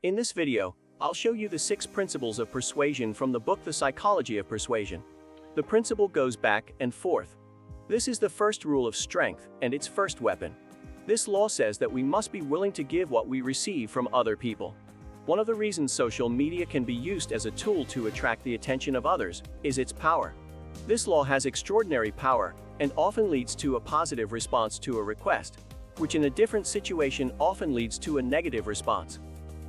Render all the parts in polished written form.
In this video, I'll show you the 6 principles of persuasion from the book The Psychology of Persuasion. The principle goes back and forth. This is the first rule of strength and its first weapon. This law says that we must be willing to give what we receive from other people. One of the reasons social media can be used as a tool to attract the attention of others is its power. This law has extraordinary power and often leads to a positive response to a request, which in a different situation often leads to a negative response.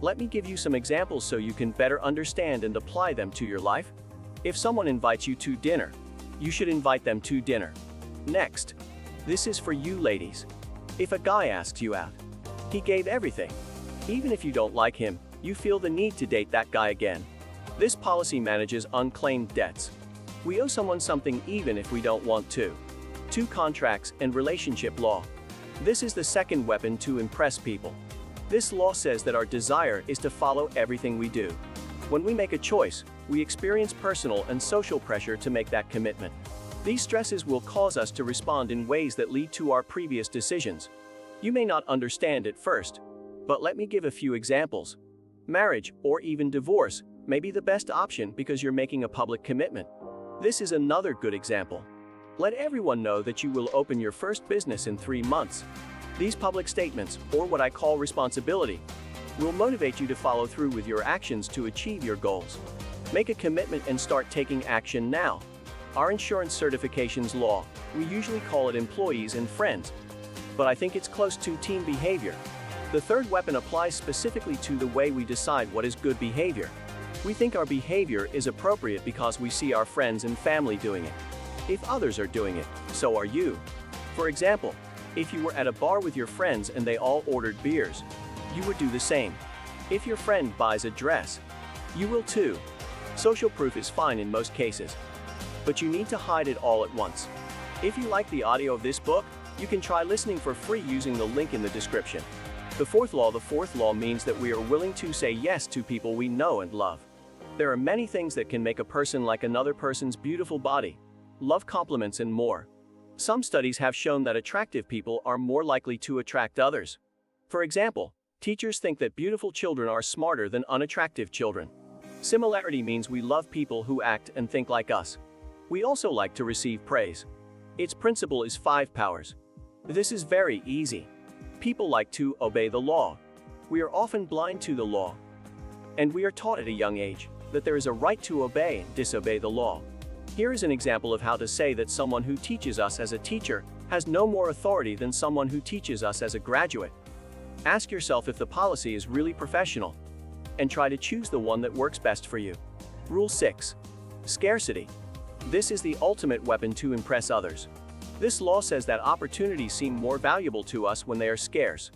Let me give you some examples so you can better understand and apply them to your life. If someone invites you to dinner, you should invite them to dinner. Next, this is for you ladies. If a guy asks you out, he gave everything. Even if you don't like him, you feel the need to date that guy again. This policy manages unclaimed debts. We owe someone something even if we don't want to. 2 contracts and relationship law. This is the second weapon to impress people. This law says that our desire is to follow everything we do. When we make a choice, we experience personal and social pressure to make that commitment. These stresses will cause us to respond in ways that lead to our previous decisions. You may not understand at first, but let me give a few examples. Marriage, or even divorce, may be the best option because you're making a public commitment. This is another good example. Let everyone know that you will open your first business in 3 months. These public statements, or what I call responsibility, will motivate you to follow through with your actions to achieve your goals. Make a commitment and start taking action now. Our insurance certifications law, we usually call it employees and friends, but I think it's close to team behavior. The third weapon applies specifically to the way we decide what is good behavior. We think our behavior is appropriate because we see our friends and family doing it. If others are doing it, so are you. For example, if you were at a bar with your friends and they all ordered beers, you would do the same. If your friend buys a dress, you will too. Social proof is fine in most cases, but you need to hide it all at once. If you like the audio of this book, you can try listening for free using the link in the description. The fourth law means that we are willing to say yes to people we know and love. There are many things that can make a person like another person's beautiful body, love compliments and more. Some studies have shown that attractive people are more likely to attract others. For example, teachers think that beautiful children are smarter than unattractive children. Similarity means we love people who act and think like us. We also like to receive praise. Its principle is 5 powers. This is very easy. People like to obey the law. We are often blind to the law. And we are taught at a young age that there is a right to obey and disobey the law. Here is an example of how to say that someone who teaches us as a teacher has no more authority than someone who teaches us as a graduate. Ask yourself if the policy is really professional, and try to choose the one that works best for you. Rule 6. Scarcity. This is the ultimate weapon to impress others. This law says that opportunities seem more valuable to us when they are scarce.